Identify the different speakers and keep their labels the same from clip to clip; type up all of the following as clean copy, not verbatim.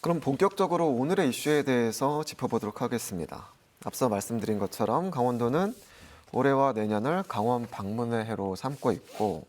Speaker 1: 그럼 본격적으로 오늘의 이슈에 대해서 짚어보도록 하겠습니다. 앞서 말씀드린 것처럼 강원도는 올해와 내년을 강원 방문의 해로 삼고 있고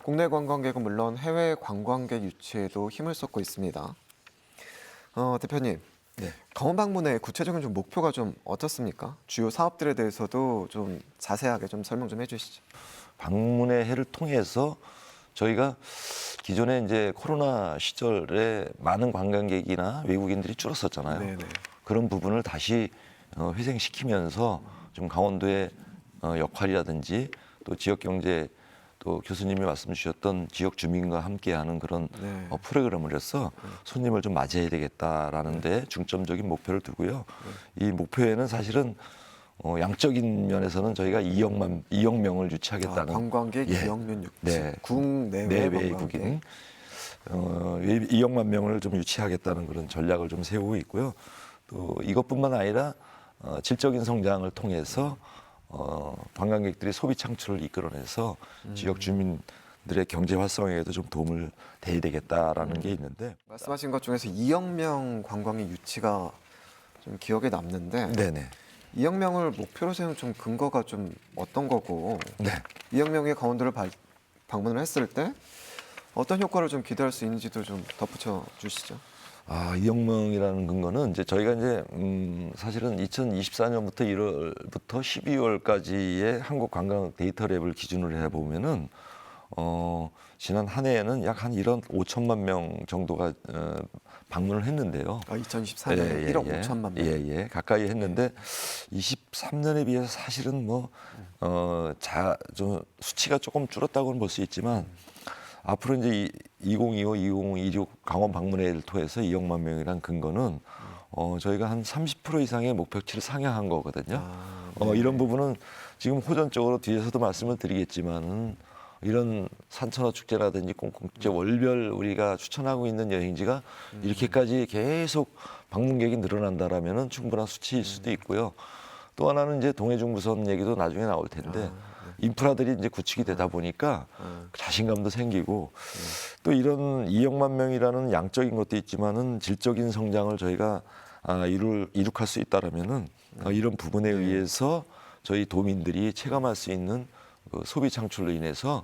Speaker 1: 국내 관광객은 물론 해외 관광객 유치에도 힘을 쏟고 있습니다. 대표님,
Speaker 2: 네.
Speaker 1: 강원 방문의 구체적인 좀 목표가 좀 어떻습니까? 주요 사업들에 대해서도 좀 자세하게 좀 설명 좀 해주시죠.
Speaker 2: 방문의 해를 통해서 저희가 기존에 이제 코로나 시절에 많은 관광객이나 외국인들이 줄었었잖아요.
Speaker 1: 네네.
Speaker 2: 그런 부분을 다시 회생시키면서 좀 강원도의 역할이라든지 또 지역 경제 또 교수님이 말씀 주셨던 지역 주민과 함께하는 그런
Speaker 1: 네.
Speaker 2: 프로그램으로서 손님을 좀 맞이해야 되겠다라는 데 중점적인 목표를 두고요. 이 목표에는 사실은 양적인 면에서는 저희가 2억 명을 유치하겠다는
Speaker 1: 관광객
Speaker 2: 예.
Speaker 1: 2억 명 유치,
Speaker 2: 네.
Speaker 1: 국내외
Speaker 2: 내외국인 2억만 명을 좀 유치하겠다는 그런 전략을 좀 세우고 있고요. 또 이것뿐만 아니라 질적인 성장을 통해서 관광객들이 소비 창출을 이끌어내서 지역 주민들의 경제 활성화에도 좀 도움을 대야 되겠다라는 게 있는데.
Speaker 1: 말씀하신 것 중에서 2억 명 관광객 유치가 좀 기억에 남는데
Speaker 2: 네네.
Speaker 1: 2억 명을 목표로 세운 좀 근거가 좀 어떤 거고
Speaker 2: 네.
Speaker 1: 2억 명이 강원도를 방문을 했을 때 어떤 효과를 좀 기대할 수 있는지도 좀 덧붙여 주시죠.
Speaker 2: 2억 명이라는 근거는 이제 저희가 이제 사실은 2024년부터 1월부터 12월까지의 한국 관광 데이터랩을 기준으로 해 보면은 지난 한 해에는 약 한 1억 5천만 명 정도가 방문을 했는데요.
Speaker 1: 2024년에 1억 5천만 명.
Speaker 2: 예, 가까이 했는데 23년에 비해서 사실은 좀 수치가 조금 줄었다고는 볼 수 있지만 앞으로 이제 2025, 2026 강원 방문회를 통해서 2억만 명이란 근거는 저희가 한 30% 이상의 목표치를 상향한 거거든요.
Speaker 1: 네.
Speaker 2: 이런 부분은 지금 호전적으로 뒤에서도 말씀을 드리겠지만은 이런 산천어 축제라든지 꽁꽁축제 월별 우리가 추천하고 있는 여행지가 이렇게까지 계속 방문객이 늘어난다라면은 충분한 수치일 수도 있고요. 또 하나는 이제 동해중부선 얘기도 나중에 나올 텐데 인프라들이 이제 구축이 되다 보니까 자신감도 생기고 또 이런 2억만 명이라는 양적인 것도 있지만은 질적인 성장을 저희가 이룩할 수 있다라면은 이런 부분에 의해서 저희 도민들이 체감할 수 있는 그 소비 창출로 인해서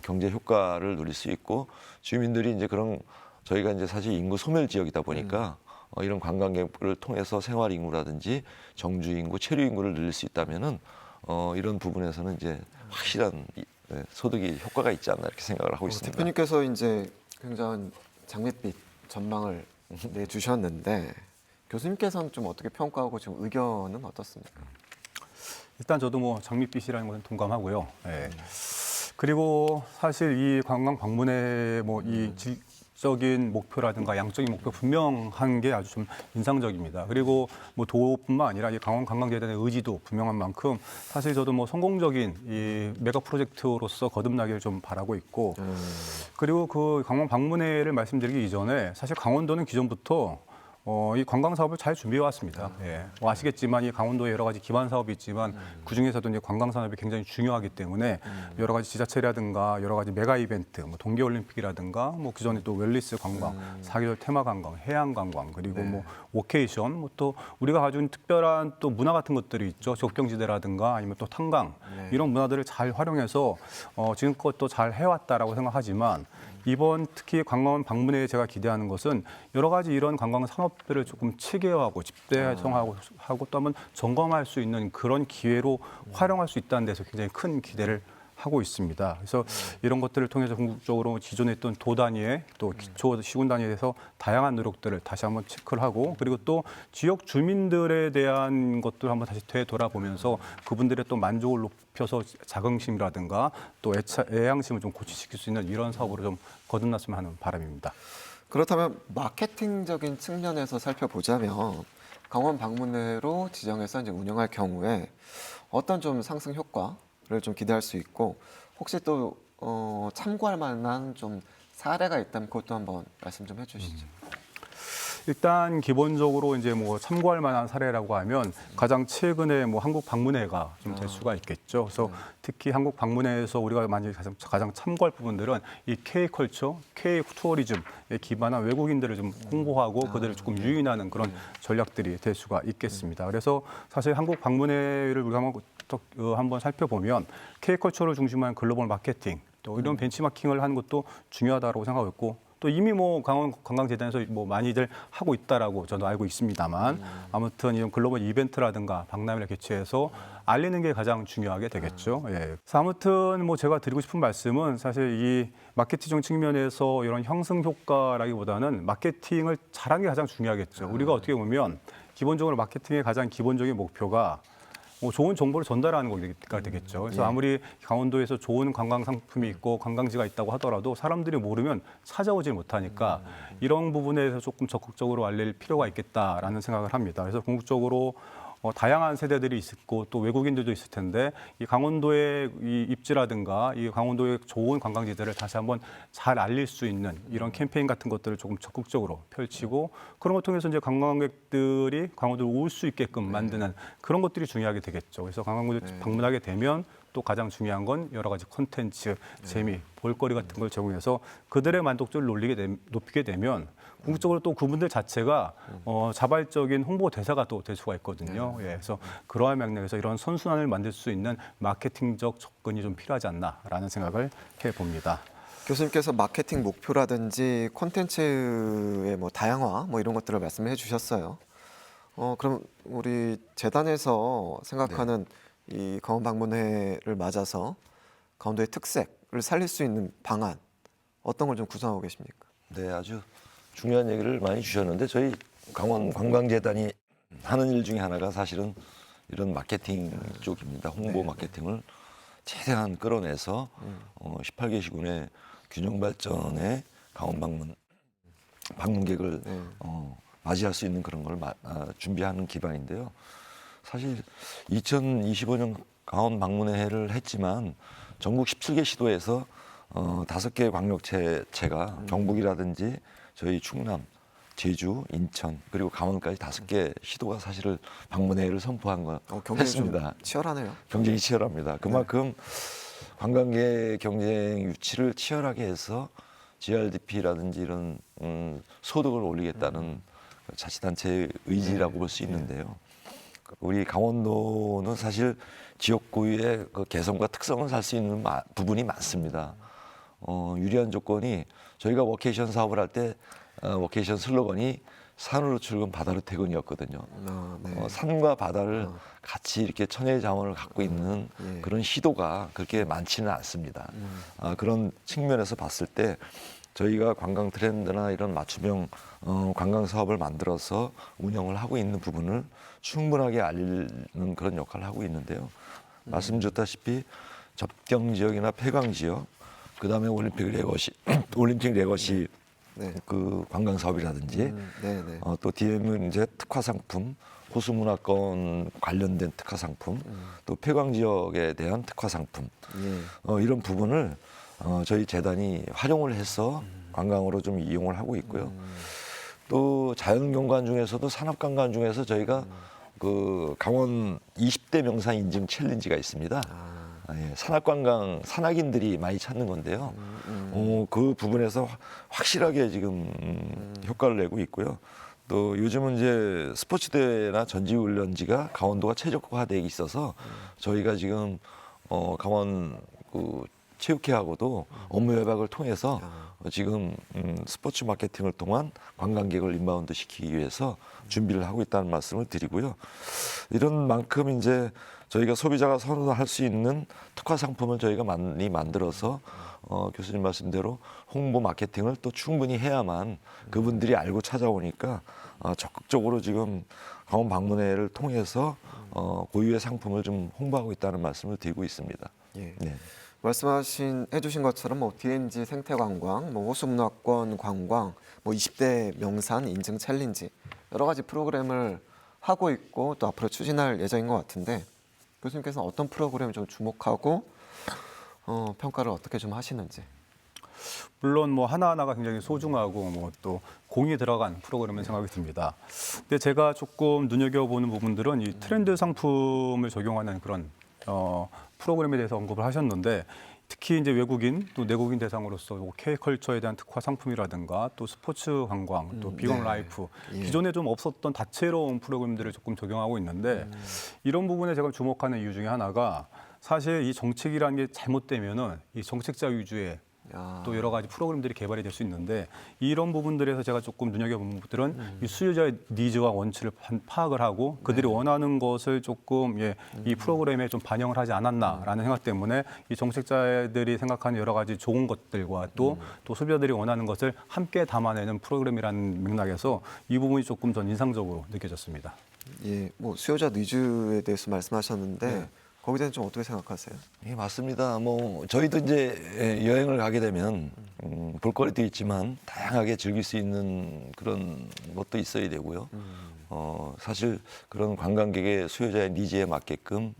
Speaker 2: 경제 효과를 누릴 수 있고 주민들이 이제 그런 저희가 이제 사실 인구 소멸 지역이다 보니까 이런 관광객을 통해서 생활 인구라든지 정주 인구, 체류 인구를 늘릴 수 있다면은 이런 부분에서는 이제 확실한 소득이 효과가 있지 않나 이렇게 생각을 하고 있습니다.
Speaker 1: 대표님께서 이제 굉장한 장밋빛 전망을 내주셨는데 교수님께서는 좀 어떻게 평가하고 지금 의견은 어떻습니까?
Speaker 3: 일단 저도 뭐 장밋빛이라는 것은 동감하고요. 예. 그리고 사실 이 관광 방문의 뭐 이 질적인 목표라든가 양적인 목표 분명한 게 아주 좀 인상적입니다. 그리고 뭐 도뿐만 아니라 이 강원 관광재단의 의지도 분명한 만큼 사실 저도 뭐 성공적인 이 메가 프로젝트로서 거듭나기를 좀 바라고 있고 그리고 그 강원 방문회를 말씀드리기 이전에 사실 강원도는 기존부터 이 관광 사업을 잘 준비해 왔습니다. 예. 뭐 아시겠지만 이 강원도에 여러 가지 기반 사업이 있지만 그 중에서도 이제 관광 산업이 굉장히 중요하기 때문에 여러 가지 지자체라든가 여러 가지 메가 이벤트, 뭐 동계올림픽이라든가 뭐 기존에 또 웰리스 관광, 사계절 테마 관광, 해양 관광 그리고 뭐 오케이션, 뭐 또 우리가 가진 특별한 또 문화 같은 것들이 있죠. 적경지대라든가 아니면 또 탄광 이런 문화들을 잘 활용해서 지금껏 또 잘 해왔다라고 생각하지만. 이번 특히 관광 방문회에 제가 기대하는 것은 여러 가지 이런 관광 산업들을 조금 체계화하고 집대성하고 또 한번 점검할 수 있는 그런 기회로 활용할 수 있다는 데서 굉장히 큰 기대를 하고 있습니다. 그래서 이런 것들을 통해서 궁극적으로 기존에 있던 도 단위의 또 기초 시군 단위에서 다양한 노력들을 다시 한번 체크를 하고 그리고 또 지역 주민들에 대한 것들 한번 다시 되돌아보면서 그분들의 또 만족을 높여서 자긍심이라든가 또 애양심을 좀 고취시킬 수 있는 이런 사업으로 좀 거듭났으면 하는 바람입니다.
Speaker 1: 그렇다면 마케팅적인 측면에서 살펴보자면 강원 방문회로 지정해서 이제 운영할 경우에 어떤 좀 상승 효과를 좀 기대할 수 있고 혹시 또 참고할 만한 좀 사례가 있다면 그것도 한번 말씀 좀 해주시죠.
Speaker 3: 일단 기본적으로 이제 뭐 참고할 만한 사례라고 하면 가장 최근에 뭐 한국 방문회가 좀 될 수가 있겠죠. 그래서 특히 한국 방문회에서 우리가 많이 가장 참고할 부분들은 이 K컬처, K-투어리즘에 기반한 외국인들을 좀 홍보하고 그들을 조금 유인하는 그런 전략들이 될 수가 있겠습니다. 그래서 사실 한국 방문회를 우리가 한번 살펴보면 K컬처를 중심한 글로벌 마케팅 또 이런 벤치마킹을 하는 것도 중요하다고 생각하고 있고 또 이미 뭐 강원 관광재단에서 뭐 많이들 하고 있다라고 저도 알고 있습니다만 아무튼 이런 글로벌 이벤트라든가 박람회를 개최해서 알리는 게 가장 중요하게 되겠죠. 예. 그래서 아무튼 뭐 제가 드리고 싶은 말씀은 사실 이 마케팅 측면에서 이런 형성 효과라기보다는 마케팅을 잘하는 게 가장 중요하겠죠. 우리가 어떻게 보면 기본적으로 마케팅의 가장 기본적인 목표가 좋은 정보를 전달하는 거가 되겠죠. 그래서 아무리 강원도에서 좋은 관광 상품이 있고 관광지가 있다고 하더라도 사람들이 모르면 찾아오질 못하니까 이런 부분에 대해서 조금 적극적으로 알릴 필요가 있겠다라는 생각을 합니다. 그래서 궁극적으로 다양한 세대들이 있고 또 외국인들도 있을 텐데 이 강원도의 이 입지라든가 이 강원도의 좋은 관광지들을 다시 한번 잘 알릴 수 있는 이런 캠페인 같은 것들을 조금 적극적으로 펼치고 그런 걸 통해서 이제 관광객들이 강원도를 올 수 있게끔 만드는 그런 것들이 중요하게 되겠죠. 그래서 관광객을 방문하게 되면 또 가장 중요한 건 여러 가지 콘텐츠, 재미, 볼거리 같은 걸 제공해서 그들의 만족도를 높이게 되면 궁극적으로 또 그분들 자체가 자발적인 홍보 대사가 또 될 수가 있거든요. 예, 그래서 그러한 맥락에서 이런 선순환을 만들 수 있는 마케팅적 접근이 좀 필요하지 않나라는 생각을 해봅니다.
Speaker 1: 교수님께서 마케팅 목표라든지 콘텐츠의 뭐 다양화 뭐 이런 것들을 말씀해 주셨어요. 그럼 우리 재단에서 생각하는 이 강원 방문회를 맞아서 강원도의 특색을 살릴 수 있는 방안 어떤 걸 좀 구성하고 계십니까?
Speaker 2: 네, 아주 중요한 얘기를 많이 주셨는데 저희 강원 관광재단이 하는 일 중에 하나가 사실은 이런 마케팅 쪽입니다. 홍보 마케팅을 최대한 끌어내서 18개 시군의 균형 발전의 강원 방문객을 맞이할 수 있는 그런 걸 준비하는 기반인데요. 사실 2025년 강원 방문회를 했지만 전국 17개 시도에서 5개 광역체가 경북이라든지 저희 충남, 제주, 인천 그리고 강원까지 5개 시도가 사실을 방문회를 선포한 거
Speaker 1: 경쟁이
Speaker 2: 했습니다.
Speaker 1: 좀 치열하네요.
Speaker 2: 경쟁이 치열합니다. 그만큼 관광계 경쟁 유치를 치열하게 해서 GRDP라든지 이런 소득을 올리겠다는 자치단체의 의지라고 볼 수 있는데요. 우리 강원도는 사실 지역 고유의 그 개성과 특성을 살 수 있는 부분이 많습니다. 유리한 조건이 저희가 워케이션 사업을 할 때 워케이션 슬로건이 산으로 출근 바다로 퇴근이었거든요. 산과 바다를 같이 이렇게 천혜의 자원을 갖고 있는 그런 시도가 그렇게 많지는 않습니다. 그런 측면에서 봤을 때 저희가 관광 트렌드나 이런 맞춤형 관광 사업을 만들어서 운영을 하고 있는 부분을 충분하게 알리는 그런 역할을 하고 있는데요. 말씀 주셨다시피 접경 지역이나 폐광 지역, 그다음에 올림픽 레거시 그 관광 사업이라든지 또 DM은 이제 특화 상품, 호수 문화권 관련된 특화 상품, 또 폐광 지역에 대한 특화 상품 이런 부분을 저희 재단이 활용을 해서 관광으로 좀 이용을 하고 있고요. 또 자연경관 중에서도 산업관광 중에서 저희가 그 강원 20대 명산 인증 챌린지가 있습니다. 산악관광 산악인들이 많이 찾는 건데요. 그 부분에서 확실하게 지금 효과를 내고 있고요. 또 요즘은 이제 스포츠 대회나 전지훈련지가 강원도가 최적화되어 있어서 저희가 지금 강원 그 체육회하고도 업무 협약을 통해서 지금 스포츠 마케팅을 통한 관광객을 인바운드 시키기 위해서 준비를 하고 있다는 말씀을 드리고요. 이런 만큼 이제 저희가 소비자가 선호할 수 있는 특화 상품을 저희가 많이 만들어서 교수님 말씀대로 홍보 마케팅을 또 충분히 해야만 그분들이 알고 찾아오니까 적극적으로 지금 강원 방문회를 통해서 고유의 상품을 좀 홍보하고 있다는 말씀을 드리고 있습니다.
Speaker 1: 예.
Speaker 2: 네.
Speaker 1: 해주신 것처럼 뭐 DMZ 생태관광, 뭐 호수문화권 관광, 뭐 20대 명산 인증 챌린지 여러 가지 프로그램을 하고 있고 또 앞으로 추진할 예정인 것 같은데 교수님께서는 어떤 프로그램을 좀 주목하고 평가를 어떻게 좀 하시는지?
Speaker 3: 물론 뭐 하나하나가 굉장히 소중하고 뭐 또 공이 들어간 프로그램을 생각이 듭니다. 근데 제가 조금 눈여겨보는 부분들은 이 트렌드 상품을 적용하는 그런 프로그램에 대해서 언급을 하셨는데 특히 이제 외국인 또 내국인 대상으로서 뭐 K컬처에 대한 특화 상품이라든가 또 스포츠 관광 또 비건
Speaker 1: 네.
Speaker 3: 라이프
Speaker 1: 예.
Speaker 3: 기존에 좀 없었던 다채로운 프로그램들을 조금 적용하고 있는데 이런 부분에 제가 주목하는 이유 중에 하나가 사실 이 정책이라는 게 잘못되면은 이 정책자 위주의
Speaker 1: 야.
Speaker 3: 또 여러 가지 프로그램들이 개발이 될 수 있는데 이런 부분들에서 제가 조금 눈여겨본 부분들은 이 수요자의 니즈와 원치를 파악을 하고 그들이 원하는 것을 조금 이 프로그램에 좀 반영을 하지 않았나라는 생각 때문에 이 정책자들이 생각하는 여러 가지 좋은 것들과 또 소비자들이 원하는 것을 함께 담아내는 프로그램이라는 맥락에서 이 부분이 조금 전 인상적으로 느껴졌습니다.
Speaker 1: 예, 뭐 수요자 니즈에 대해서 말씀하셨는데 거기에 대해서 좀 어떻게 생각하세요?
Speaker 2: 예, 맞습니다. 뭐 저희도 이제 여행을 가게 되면 볼거리도 있지만 다양하게 즐길 수 있는 그런 것도 있어야 되고요. 사실 그런 관광객의 수요자의 니즈에 맞게끔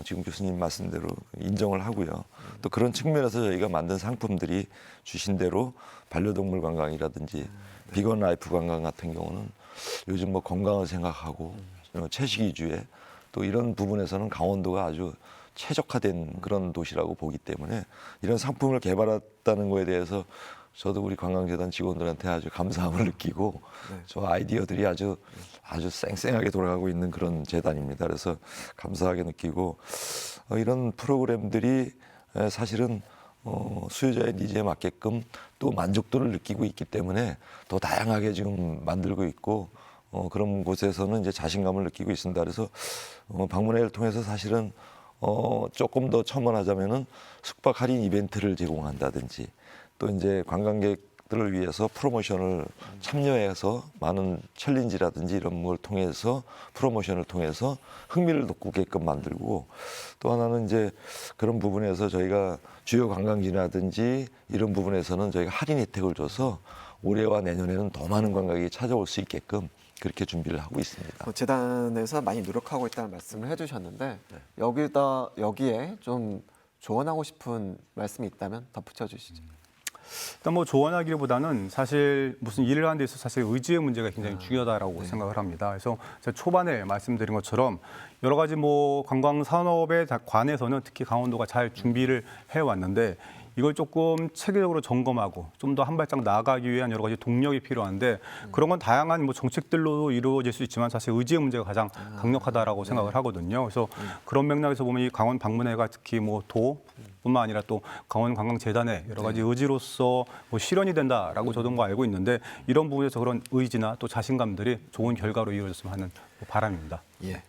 Speaker 2: 지금 교수님 말씀대로 인정을 하고요. 또 그런 측면에서 저희가 만든 상품들이 주신 대로 반려동물 관광이라든지 비건 라이프 관광 같은 경우는 요즘 뭐 건강을 생각하고 채식 위주의 또 이런 부분에서는 강원도가 아주 최적화된 그런 도시라고 보기 때문에 이런 상품을 개발했다는 거에 대해서 저도 우리 관광재단 직원들한테 아주 감사함을 느끼고 저 아이디어들이 아주 쌩쌩하게 돌아가고 있는 그런 재단입니다. 그래서 감사하게 느끼고 이런 프로그램들이 사실은 수요자의 니즈에 맞게끔 또 만족도를 느끼고 있기 때문에 더 다양하게 지금 만들고 있고 그런 곳에서는 이제 자신감을 느끼고 있습니다. 그래서 방문회를 통해서 사실은 조금 더 첨언하자면은 숙박 할인 이벤트를 제공한다든지 또 이제 관광객들을 위해서 프로모션을 참여해서 많은 챌린지라든지 이런 걸 통해서 프로모션을 통해서 흥미를 돋구게끔 만들고 또 하나는 이제 그런 부분에서 저희가 주요 관광지라든지 이런 부분에서는 저희가 할인 혜택을 줘서 올해와 내년에는 더 많은 관광객이 찾아올 수 있게끔 그렇게 준비를 하고 있습니다.
Speaker 1: 재단에서 많이 노력하고 있다는 말씀을 해주셨는데 여기에 좀 조언하고 싶은 말씀이 있다면 덧붙여 주시죠.
Speaker 3: 일단 뭐 조언하기보다는 사실 무슨 일을 하는 데 있어서 사실 의지의 문제가 굉장히 중요하다라고 생각을 합니다. 그래서 제가 초반에 말씀드린 것처럼 여러 가지 뭐 관광 산업에 관해서는 특히 강원도가 잘 준비를 해왔는데 이걸 조금 체계적으로 점검하고 좀 더 한 발짝 나아가기 위한 여러 가지 동력이 필요한데 그런 건 다양한 뭐 정책들로도 이루어질 수 있지만 사실 의지의 문제가 가장 강력하다라고 생각을 하거든요. 그래서 그런 맥락에서 보면 이 강원 방문회가 특히 뭐 도뿐만 아니라 또 강원관광재단의 여러 가지 의지로서 뭐 실현이 된다라고 저도 뭐 알고 있는데 이런 부분에서 그런 의지나 또 자신감들이 좋은 결과로 이루어졌으면 하는 바람입니다.
Speaker 1: 예.